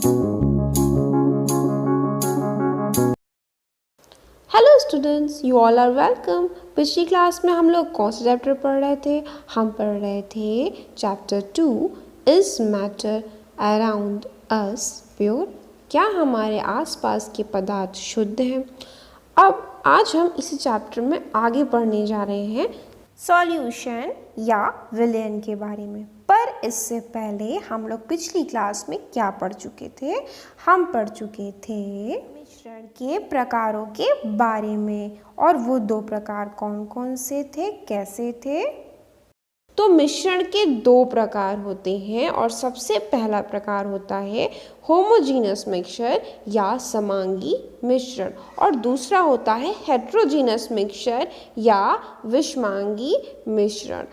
Hello students, you all are welcome. पिछली class में हम लोग कौन सा चैप्टर पढ़ रहे थे? हम पढ़ रहे थे chapter 2, is matter around us pure? क्या हमारे आसपास के पदार्थ शुद्ध हैं? अब आज हम इसी चैप्टर में आगे पढ़ने जा रहे हैं सॉल्यूशन या विलयन के बारे में। पर इससे पहले हम लोग पिछली क्लास में क्या पढ़ चुके थे? हम पढ़ चुके थे मिश्रण के प्रकारों के बारे में। और वो दो प्रकार कौन कौन से थे, कैसे थे? तो मिश्रण के दो प्रकार होते हैं और सबसे पहला प्रकार होता है होमोजीनस मिक्सचर या समांगी मिश्रण, और दूसरा होता है हेट्रोजीनस मिक्सचर या विषमांगी मिश्रण।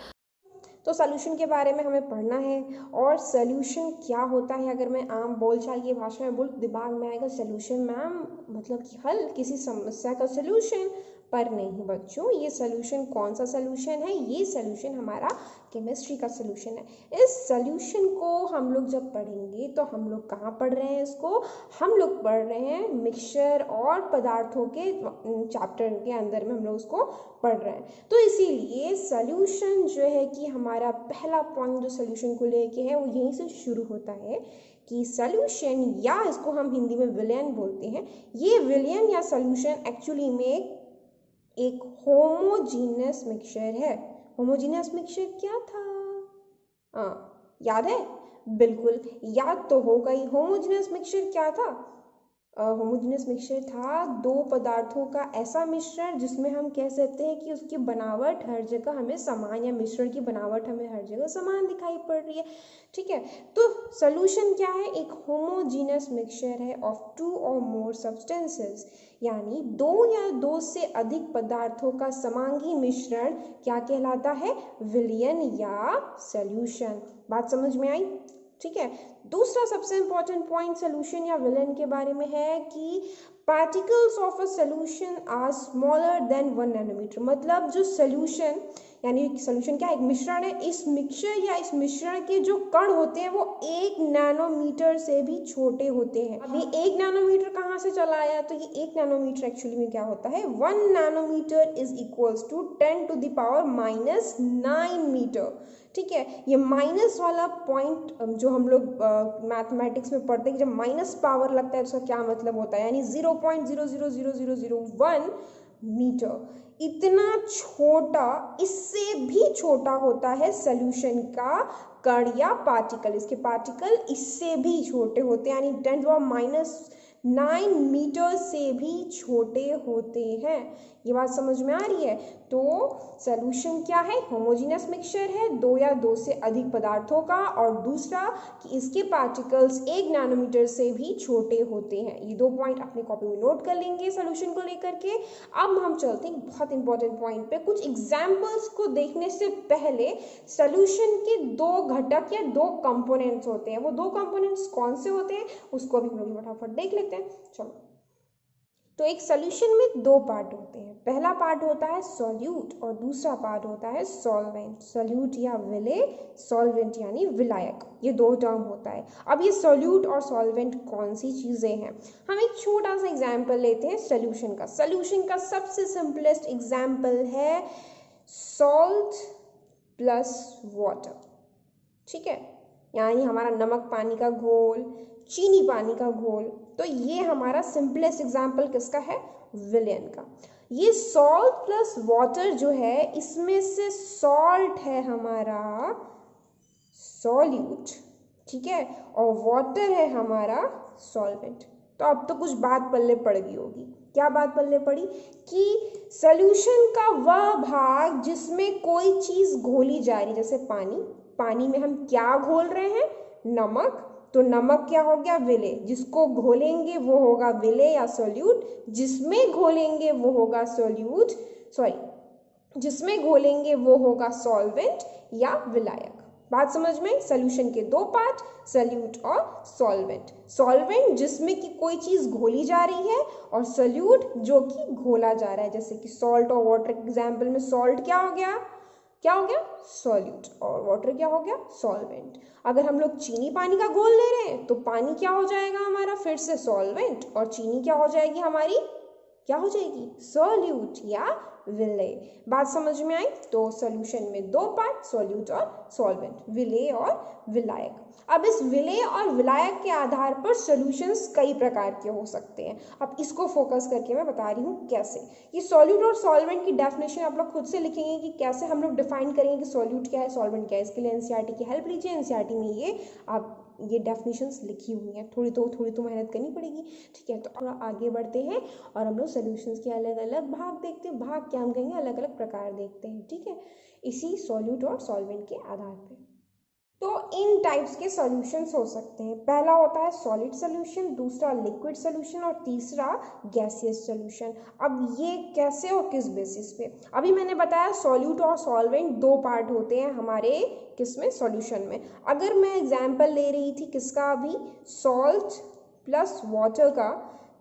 तो सॉल्यूशन के बारे में हमें पढ़ना है। और सॉल्यूशन क्या होता है, अगर मैं आम बोलचाल की भाषा में बोलूँ, दिमाग में आएगा सॉल्यूशन मैम मतलब कि हल, किसी समस्या का सॉल्यूशन। पर नहीं बच्चों, ये सॉल्यूशन कौन सा सॉल्यूशन है? ये सॉल्यूशन हमारा केमिस्ट्री का सॉल्यूशन है। इस सॉल्यूशन को हम लोग जब पढ़ेंगे तो हम लोग कहाँ पढ़ रहे हैं इसको? हम लोग पढ़ रहे हैं मिक्सचर और पदार्थों के चैप्टर के अंदर में हम लोग उसको पढ़ रहे हैं। तो इसीलिए सॉल्यूशन जो है कि हमारा पहला पॉइंट जो सॉल्यूशन को लेके है वो यहीं से शुरू होता है कि सॉल्यूशन, या इसको हम हिंदी में विलयन बोलते हैं, ये विलयन या सॉल्यूशन एक्चुअली में एक होमोजीनस मिक्सचर है। होमोजीनस मिक्सचर क्या था? याद है? बिल्कुल याद तो होगा ही। होमोजीनस मिक्सचर क्या था? होमोजीनस मिक्सचर था दो पदार्थों का ऐसा मिश्रण जिसमें हम कह सकते हैं कि उसकी बनावट हर जगह हमें समान, या मिश्रण की बनावट हमें हर जगह समान दिखाई पड़ रही है। ठीक है, तो सॉल्यूशन क्या है? एक होमोजीनस मिक्सचर है ऑफ टू और मोर सब्सटेंसेस, यानी दो या दो से अधिक पदार्थों का समांगी मिश्रण क्या कहलाता है? विलयन या सॉल्यूशन। बात समझ में आई? ठीक है। दूसरा सबसे इंपॉर्टेंट पॉइंट सॉल्यूशन या विलयन के बारे में है कि particles of a solution are smaller than 1 nanometre. मतलब जो सॉल्यूशन, यानी सॉल्यूशन क्या? एक मिश्रण है। इस मिक्सचर या इस मिश्रण के जो कण होते हैं वो 1 नैनोमीटर से भी छोटे होते हैं। अब ये 1 नैनोमीटर कहाँ से चला आया? तो ये 1 नैनोमीटर एक्चुअली में क्या होता है? 1 nanometre is equals to 10 to the power -9 metre. ठीक है, ये माइनस वाला पॉइंट जो हम लोग मैथमेटिक्स में पढ़ते हैं कि जब माइनस पावर लगता है तो उसका क्या मतलब होता है, यानी 0.00001 मीटर। इतना छोटा, इससे भी छोटा होता है सॉल्यूशन का कण या पार्टिकल। इसके पार्टिकल इससे भी छोटे होते हैं, यानी 10⁻⁹ मीटर से भी छोटे होते हैं। ये बात समझ में आ रही है? तो सॉल्यूशन क्या है? होमोजीनस मिक्सचर है दो या दो से अधिक पदार्थों का, और दूसरा कि इसके पार्टिकल्स 1 नैनोमीटर से भी छोटे होते हैं। ये दो पॉइंट अपनी कॉपी में नोट कर लेंगे सॉल्यूशन को लेकर के। अब हम चलते हैं बहुत इंपॉर्टेंट पॉइंट पे। कुछ एग्जाम्पल्स को देखने से पहले सॉल्यूशन के दो घटक या दो कंपोनेंट्स होते हैं, वो दो कंपोनेंट्स कौन से होते हैं उसको भी हम लोग फटाफट देख लेते हैं। चलो, तो एक सॉल्यूशन में दो पार्ट होते हैं। पहला पार्ट होता है सॉल्यूट और दूसरा पार्ट होता है सॉल्वेंट। सॉल्यूट या विलेय, सॉल्वेंट यानी विलायक, ये दो टर्म होता है। अब ये सॉल्यूट और सॉल्वेंट कौन सी चीज़ें हैं? हम एक छोटा सा एग्जाम्पल लेते हैं सॉल्यूशन का। सॉल्यूशन का सबसे सिंपलेस्ट एग्जाम्पल है सॉल्ट प्लस वाटर। ठीक है, यानी हमारा नमक पानी का घोल, चीनी पानी का घोल। तो ये हमारा सिंपलेस्ट एग्जाम्पल किसका है? विलयन का। ये सॉल्ट प्लस वाटर जो है, इसमें से सॉल्ट है हमारा सॉल्यूट, ठीक है, और वाटर है हमारा सॉल्वेंट। तो अब तो कुछ बात पल्ले पड़ गई होगी। क्या बात पल्ले पड़ी? कि सॉल्यूशन का वह भाग जिसमें कोई चीज़ घोली जा रही, जैसे पानी। पानी में हम क्या घोल रहे हैं? नमक। तो नमक क्या हो गया? विलेय। जिसको घोलेंगे वो होगा विलेय या सॉल्यूट, जिसमें घोलेंगे वो होगा सॉल्यूट, सॉरी, जिसमें घोलेंगे वो होगा सॉल्वेंट या विलायक। बात समझ में? सॉल्यूशन के दो पार्ट, सॉल्यूट और सॉल्वेंट। सॉल्वेंट जिसमें कि कोई चीज़ घोली जा रही है, और सॉल्यूट जो कि घोला जा रहा है, जैसे कि सॉल्ट और वाटर के एग्जाम्पल में सॉल्ट क्या हो गया? क्या हो गया, सॉल्यूट, और वाटर क्या हो गया, सॉल्वेंट। अगर हम लोग चीनी पानी का घोल ले रहे हैं तो पानी क्या हो जाएगा हमारा, फिर से सॉल्वेंट, और चीनी क्या हो जाएगी हमारी, क्या हो जाएगी, सॉल्यूट या विलेय। बात समझ में आई। तो सॉल्यूशन में दो पार्ट, सॉल्यूट और सॉल्वेंट, विलेय और विलायक। अब इस विलेय और विलायक के आधार पर सॉल्यूशंस कई प्रकार के हो सकते हैं। अब इसको फोकस करके मैं बता रही हूँ कैसे। ये सॉल्यूट और सॉल्वेंट की डेफिनेशन आप लोग खुद से लिखेंगे कि कैसे हम लोग डिफाइन करेंगे कि सॉल्यूट क्या है, सॉल्वेंट क्या है। इसके लिए एनसीईआरटी की हेल्प लीजिए। एनसीईआरटी में ये डेफिनेशंस लिखी हुई हैं। थोड़ी तो मेहनत करनी पड़ेगी, ठीक है। तो थोड़ा आगे बढ़ते हैं और हम लोग सॉल्यूशंस के अलग अलग भाग देखते हैं। भाग क्या हम कहेंगे, अलग अलग प्रकार देखते हैं, ठीक है, इसी सॉल्यूट और सॉल्वेंट के आधार पर। तो इन टाइप्स के सॉल्यूशंस हो सकते हैं। पहला होता है सॉलिड सॉल्यूशन, दूसरा लिक्विड सॉल्यूशन और तीसरा गैसियस सॉल्यूशन। अब ये कैसे और किस बेसिस पे, अभी मैंने बताया सॉल्यूट और सॉल्वेंट दो पार्ट होते हैं हमारे किसमें, सॉल्यूशन में। अगर मैं एग्जांपल ले रही थी किसका, अभी सॉल्ट प्लस वाटर का,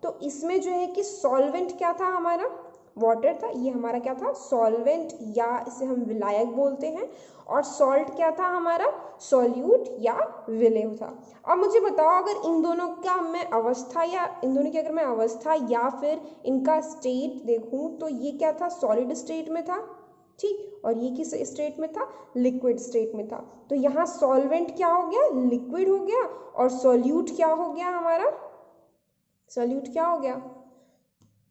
तो इसमें जो है कि सॉल्वेंट क्या था हमारा, वाटर था, ये हमारा क्या था, सॉल्वेंट या इसे हम विलायक बोलते हैं। और सॉल्ट क्या था हमारा, सॉल्यूट या विलेय था। अब मुझे बताओ अगर इन दोनों का मैं अवस्था या इन दोनों की अगर मैं अवस्था या फिर इनका स्टेट देखूं तो ये क्या था, सॉलिड स्टेट में था, ठीक, और ये किस स्टेट में था, लिक्विड स्टेट में था। तो यहाँ सॉल्वेंट क्या हो गया, लिक्विड हो गया, और सॉल्यूट क्या हो गया हमारा, सॉल्यूट क्या हो गया,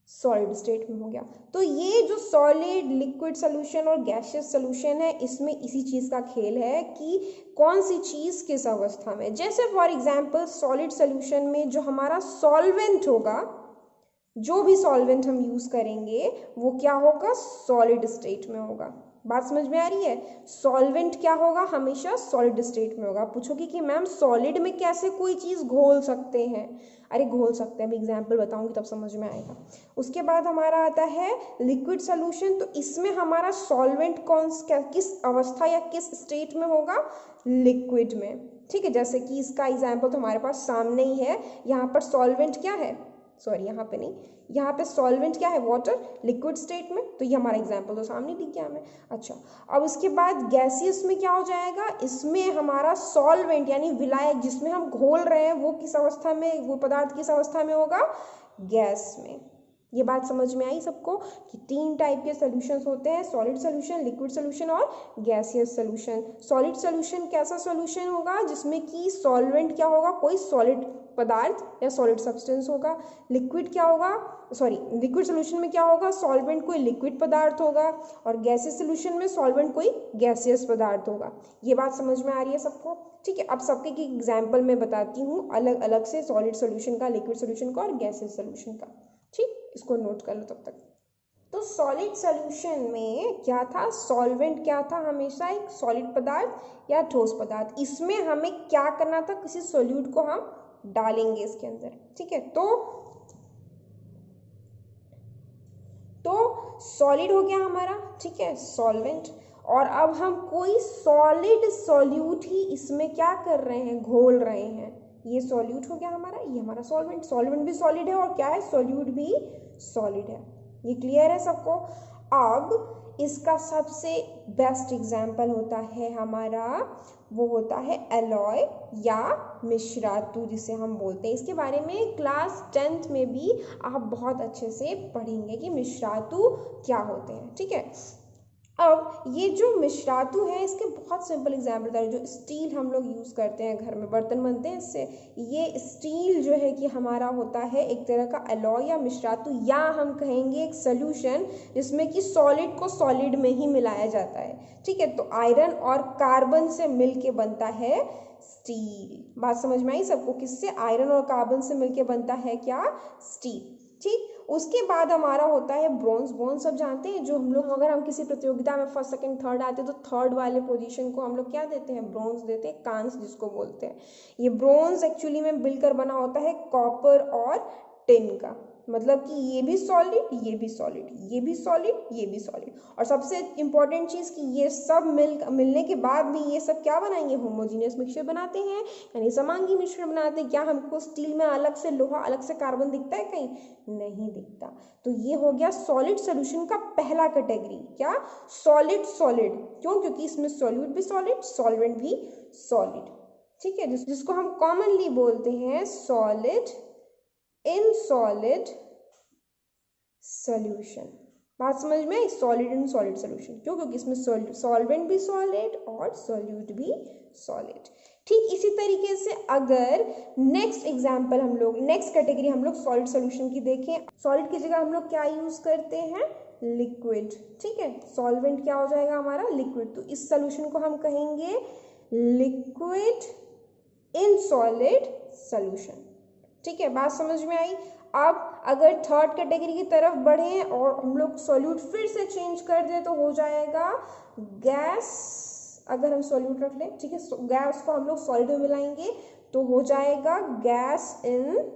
सॉलिड स्टेट में हो गया। तो ये जो सॉलिड, लिक्विड सोल्यूशन और गैसियस सोल्यूशन है, इसमें इसी चीज़ का खेल है कि कौन सी चीज़ किस अवस्था में। जैसे फॉर एग्जांपल सॉलिड सोल्यूशन में जो हमारा सॉल्वेंट होगा, जो भी सॉल्वेंट हम यूज़ करेंगे वो क्या होगा, सॉलिड स्टेट में होगा। बात समझ में आ रही है। सॉल्वेंट क्या होगा, हमेशा सॉलिड स्टेट में होगा। पूछोगे कि मैम सॉलिड में कैसे कोई चीज़ घोल सकते हैं, अरे घोल सकते हैं, मैं एग्जाम्पल बताऊंगी तब समझ में आएगा। उसके बाद हमारा आता है लिक्विड सोल्यूशन। तो इसमें हमारा सॉल्वेंट किस अवस्था या किस स्टेट में होगा, लिक्विड में, ठीक है। जैसे कि इसका एग्जाम्पल तो हमारे पास सामने ही है। यहाँ पर सॉल्वेंट क्या है, सॉरी यहाँ पे नहीं, यहाँ पे सॉल्वेंट क्या है, वाटर, लिक्विड स्टेट में। तो ये हमारा एग्जाम्पल तो सामने दिख गया हमें। अच्छा, अब उसके बाद गैसियस में क्या हो जाएगा, इसमें हमारा सॉल्वेंट यानी विलायक जिसमें हम घोल रहे हैं वो किस अवस्था में, वो पदार्थ किस अवस्था में होगा, गैस में। ये बात समझ में आई सबको कि तीन टाइप के सॉल्यूशंस होते हैं, सॉलिड सॉल्यूशन, लिक्विड सॉल्यूशन और गैसियस सॉल्यूशन। सॉलिड सॉल्यूशन कैसा सॉल्यूशन होगा, जिसमें कि सॉल्वेंट क्या होगा, कोई सॉलिड पदार्थ या सॉलिड सब्सटेंस होगा। लिक्विड क्या होगा, सॉरी लिक्विड सोल्यूशन में क्या होगा, सॉल्वेंट कोई लिक्विड पदार्थ होगा, और गैसियस सोल्यूशन में सॉल्वेंट कोई गैसियस पदार्थ होगा। ये बात समझ में आ रही है सबको, ठीक है। अब सबके की एग्जाम्पल मैं बताती हूँ अलग अलग से, सॉलिड सोल्यूशन का, लिक्विड सोल्यूशन का और गैसियस सोल्यूशन का, ठीक। इसको नोट कर लो तब तक। तो सॉलिड सॉल्यूशन में क्या था, सॉल्वेंट क्या था, हमेशा एक सॉलिड पदार्थ या ठोस पदार्थ। इसमें हमें क्या करना था, किसी सोल्यूट को हम डालेंगे इसके अंदर, ठीक है। तो सॉलिड हो गया हमारा, ठीक है, सॉल्वेंट। और अब हम कोई सॉलिड सॉल्यूट ही इसमें क्या कर रहे हैं, घोल रहे हैं। ये सॉल्यूट हो गया हमारा, ये हमारा सॉल्वेंट। सॉल्वेंट भी सॉलिड है और क्या है, सॉल्यूट भी सॉलिड है। ये क्लियर है सबको। अब इसका सबसे बेस्ट एग्जाम्पल होता है हमारा, वो होता है एलॉय या मिश्रातु जिसे हम बोलते हैं। इसके बारे में क्लास 10th में भी आप बहुत अच्छे से पढ़ेंगे कि मिश्रातु क्या होते हैं, ठीक है। अब ये जो मिश्रातु है, इसके बहुत सिंपल एग्जाम्पल था। जो स्टील हम लोग यूज़ करते हैं, घर में बर्तन बनते हैं इससे, ये स्टील जो है कि हमारा होता है एक तरह का एलॉय या मिश्रातु, या हम कहेंगे एक सोल्यूशन जिसमें कि सॉलिड को सॉलिड में ही मिलाया जाता है, ठीक है। तो आयरन और कार्बन से मिल के बनता है स्टील। बात समझ में आई सबको, किससे, आयरन और कार्बन से मिलके बनता है क्या, स्टील, ठीक। उसके बाद हमारा होता है ब्रोंज। ब्रोंज सब जानते हैं, जो हम लोग अगर हम किसी प्रतियोगिता में फर्स्ट सेकंड थर्ड आते हैं तो थर्ड वाले पोजीशन को हम लोग क्या देते हैं, ब्रोंज देते हैं, कांस जिसको बोलते हैं। ये ब्रोंज एक्चुअली में मिलकर बना होता है कॉपर और टिन का। मतलब कि ये भी सॉलिड, ये भी सॉलिड, ये भी सॉलिड, ये भी सॉलिड। और सबसे इंपॉर्टेंट चीज़ कि ये सब मिलने के बाद भी ये सब क्या बनाएंगे, होमोजीनियस मिक्सचर बनाते हैं, यानी समांगी मिश्रण बनाते हैं। क्या हमको स्टील में अलग से लोहा, अलग से कार्बन दिखता है कहीं? नहीं दिखता। तो ये हो गया सॉलिड सोल्यूशन का पहला कैटेगरी, क्या? Solid solid. क्यों? क्योंकि इसमें सॉल्यूट भी सॉलिड, सॉल्वेंट भी सॉलिड। ठीक है, जिसको हम कॉमनली बोलते हैं सॉलिड इन सॉलिड सॉल्यूशन। बात समझ में आई? Solid in solid solution. क्यों? क्योंकि इसमें सॉल्वेंट भी सॉलिड और सॉल्यूट भी सॉलिड। ठीक इसी तरीके से अगर नेक्स्ट एग्जांपल हम लोग, नेक्स्ट कैटेगरी हम लोग सॉलिड सॉल्यूशन की देखें, सॉलिड की जगह हम लोग क्या यूज करते हैं? लिक्विड। ठीक है, सॉल्वेंट क्या हो जाएगा हमारा? लिक्विड। तो इस सॉल्यूशन को हम कहेंगे लिक्विड इन सॉलिड सॉल्यूशन। ठीक है, बात समझ में आई? अब अगर थर्ड कैटेगरी की तरफ बढ़े और हम लोग सॉल्यूट फिर से चेंज कर दें तो हो जाएगा गैस। अगर हम सॉल्यूट रख लें, ठीक है, गैस को हम लोग सॉलिड में मिलाएंगे तो हो जाएगा गैस इन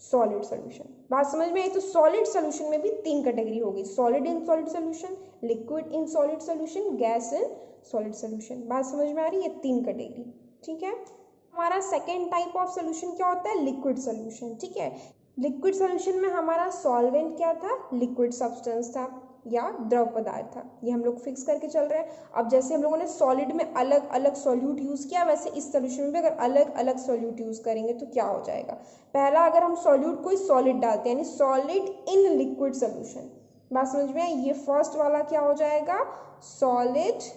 सॉलिड सॉल्यूशन। बात समझ में आई? तो सॉलिड सॉल्यूशन में भी तीन कैटेगरी होगी, solid in solid solution, liquid in solid solution, gas in solid solution. बात समझ में आ रही है? ये तीन कैटेगरी। ठीक है, हमारा सेकेंड टाइप ऑफ सोल्यूशन क्या होता है? Liquid solution. ठीक है, लिक्विड सोल्यूशन में हमारा सॉल्वेंट क्या था? लिक्विड सब्सटेंस था या द्रव पदार्थ था। ये हम लोग फिक्स करके चल रहे हैं। अब जैसे हम लोगों ने सॉलिड में अलग अलग सॉल्यूट यूज किया, वैसे इस सोल्यूशन में भी अगर अलग अलग सॉल्यूट यूज करेंगे तो क्या हो जाएगा? पहला, अगर हम सॉल्यूट कोई सॉलिड डालते हैं, यानी सॉलिड इन लिक्विड सोल्यूशन। बात समझ में आई? ये फर्स्ट वाला क्या हो जाएगा? Solid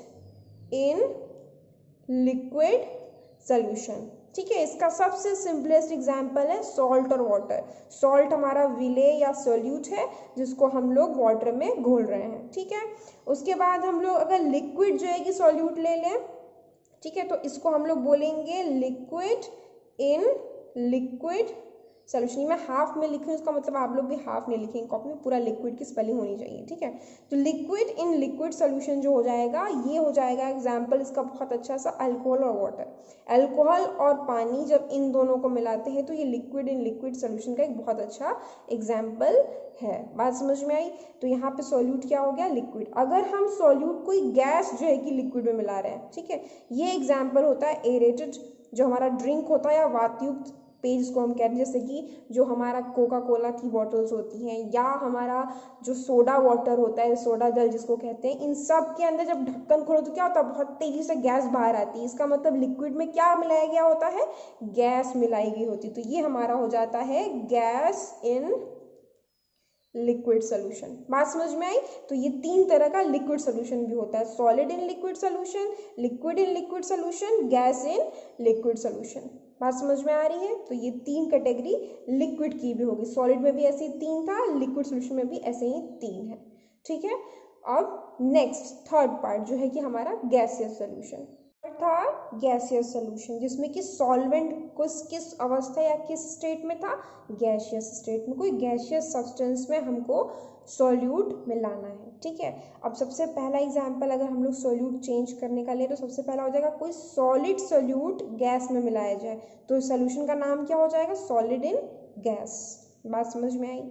in liquid solution. ठीक है, इसका सबसे सिंपलेस्ट एग्जांपल है सॉल्ट और वाटर। सॉल्ट हमारा विले या सोल्यूट है जिसको हम लोग वाटर में घोल रहे हैं। ठीक है, उसके बाद हम लोग अगर लिक्विड जो है कि सॉल्यूट ले लें, ठीक है, तो इसको हम लोग बोलेंगे लिक्विड इन लिक्विड सोल्यूशन। मैं हाफ में लिखूँ, इसका मतलब आप लोग भी हाफ नहीं लिखेंगे कॉपी में, पूरा लिक्विड की स्पेलिंग होनी चाहिए। ठीक है, तो लिक्विड इन लिक्विड सोल्यूशन जो हो जाएगा, ये हो जाएगा एग्जाम्पल इसका बहुत अच्छा सा अल्कोहल और वाटर। अल्कोहल और पानी जब इन दोनों को मिलाते हैं तो ये लिक्विड इन लिक्विड सोल्यूशन का एक बहुत अच्छा एग्जाम्पल है। बात समझ में आई? तो यहाँ पे सॉल्यूट क्या हो गया? लिक्विड। अगर हम सॉल्यूट कोई गैस जो है कि लिक्विड में मिला रहे हैं, ठीक है, ये एग्जाम्पल होता है एरेटेड, जो हमारा ड्रिंक होता है या वातयुक्त पेय जिसको हम कहते हैं, जैसे कि जो हमारा कोका कोला की बॉटल्स होती हैं या हमारा जो सोडा वाटर होता है, सोडा जल जिसको कहते हैं, इन सब के अंदर जब ढक्कन खोलो तो क्या होता है? बहुत तेजी से गैस बाहर आती है। इसका मतलब लिक्विड में क्या मिलाया गया होता है? गैस मिलाई गई होती है। तो ये हमारा हो जाता है गैस इन लिक्विड सोल्यूशन। बात समझ में आई? तो ये तीन तरह का लिक्विड सोल्यूशन भी होता है, solid in liquid solution, liquid in liquid solution, gas in liquid solution. बात समझ में आ रही है? तो ये तीन कैटेगरी लिक्विड की भी होगी, सॉलिड में भी ऐसे ही तीन था, लिक्विड सोल्यूशन में भी ऐसे ही तीन है। ठीक है, अब नेक्स्ट थर्ड पार्ट जो है कि हमारा गैसियस सोल्यूशन था। गैसियस सोल्यूशन जिसमें कि सॉल्वेंट किस अवस्था या किस स्टेट में था? गैसियस स्टेट में। कोई गैसियस सब्सटेंस में हमको सॉल्यूट मिलाना है। ठीक है, अब सबसे पहला एग्जांपल अगर हम लोग सॉल्यूट चेंज करने का ले तो सबसे पहला हो जाएगा कोई सॉलिड सॉल्यूट गैस में मिलाया जाए तो सॉल्यूशन का नाम क्या हो जाएगा? Solid in gas. बात समझ में आई?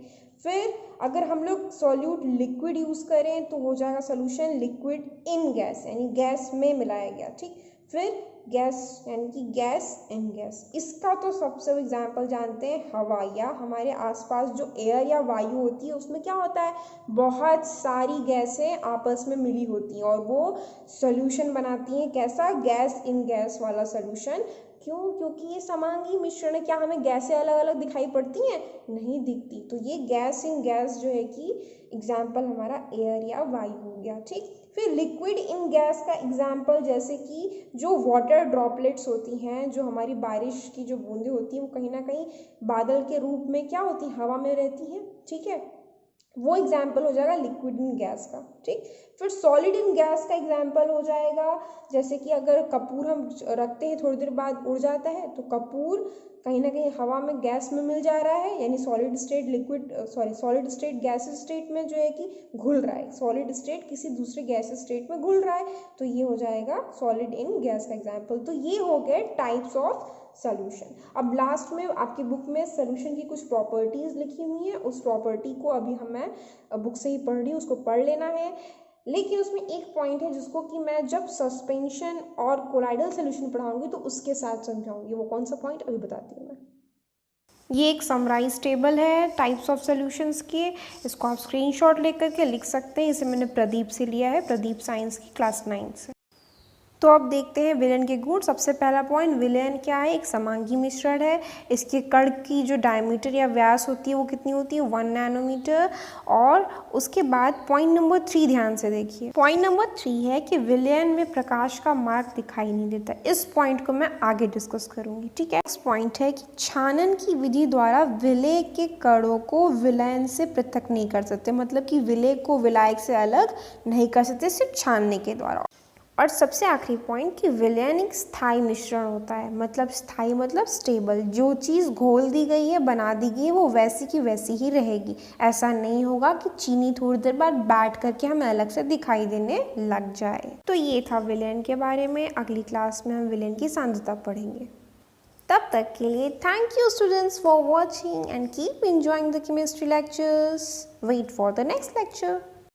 फिर अगर हम लोग सॉल्यूट लिक्विड यूज करें तो हो जाएगा सॉल्यूशन लिक्विड इन गैस, यानी गैस में मिलाया गया। ठीक, फिर गैस यानी कि गैस इन गैस। इसका तो सबसे एग्जाम्पल जानते हैं हवा, या हमारे आसपास जो एयर या वायु होती है उसमें क्या होता है? बहुत सारी गैसें आपस में मिली होती हैं और वो सॉल्यूशन बनाती हैं। कैसा? गैस इन गैस वाला सॉल्यूशन। क्यों? क्योंकि ये समांगी मिश्रण है। क्या हमें गैसें अलग अलग दिखाई पड़ती हैं? नहीं दिखती। तो ये गैस इन गैस जो है कि एग्जाम्पल हमारा एयर या वायु हो गया। ठीक, फिर लिक्विड इन गैस का एग्जाम्पल जैसे कि जो वाटर ड्रॉपलेट्स होती हैं, जो हमारी बारिश की जो बूंदें होती हैं वो कहीं ना कहीं बादल के रूप में क्या होती हैं? हवा में रहती हैं। ठीक है, वो एग्जाम्पल हो जाएगा लिक्विड इन गैस का। ठीक। फिर सॉलिड इन गैस का एग्जाम्पल हो जाएगा, जैसे कि अगर कपूर हम रखते हैं थोड़ी देर बाद उड़ जाता है, तो कपूर कहीं ना कहीं हवा में गैस में मिल जा रहा है, यानी solid state liquid solid state gas state में जो है कि घुल रहा है, सॉलिड स्टेट किसी दूसरे गैस स्टेट में घुल रहा है, तो ये हो जाएगा सॉलिड इन गैस का एग्जाम्पल। तो ये हो गए टाइप्स ऑफ सोल्यूशन। अब लास्ट में आपकी बुक में सोल्यूशन की कुछ प्रॉपर्टीज लिखी हुई हैं, उस प्रॉपर्टी को अभी मैं बुक से ही पढ़ रही हूँ, उसको पढ़ लेना है। लेकिन उसमें एक पॉइंट है जिसको कि मैं जब सस्पेंशन और कोलाइडल सोल्यूशन पढ़ाऊंगी तो उसके साथ समझाऊंगी। वो कौन सा पॉइंट अभी बताती हूँ मैं। ये एक समराइज टेबल है टाइप्स ऑफ सॉल्यूशंस के, इसको आप स्क्रीनशॉट लेकर के लिख सकते हैं। इसे मैंने प्रदीप से लिया है, प्रदीप साइंस की क्लास 9 से। तो अब देखते हैं विलेन के गुण। सबसे पहला पॉइंट, विलेन क्या है, एक समांगी मिश्रण है। इसके कण की जो डायमीटर या व्यास होती है वो कितनी होती है, 1 नैनोमीटर। और उसके बाद पॉइंट नंबर 3 ध्यान से देखिए। पॉइंट नंबर 3 है कि विलेन में प्रकाश का मार्ग दिखाई नहीं देता। इस पॉइंट को मैं आगे डिस्कस करूंगी, ठीक है। नेक्स्ट पॉइंट है कि छानन की विधि द्वारा विलेय के कणों को विलयन से पृथक नहीं कर सकते, मतलब कि विलेय को विलायक से अलग नहीं कर सकते सिर्फ छानने के द्वारा। और सबसे आखिरी पॉइंट कि विलयन एक स्थायी मिश्रण होता है, मतलब स्थायी मतलब स्टेबल। जो चीज़ घोल दी गई है, बना दी गई है, वो वैसी की वैसी ही रहेगी। ऐसा नहीं होगा कि चीनी थोड़ी देर बाद बैठ करके हमें अलग से दिखाई देने लग जाए। तो ये था विलयन के बारे में। अगली क्लास में हम विलयन की सांद्रता पढ़ेंगे। तब तक के लिए thank you students for watching and keep enjoying the chemistry lectures. Wait for the next lecture.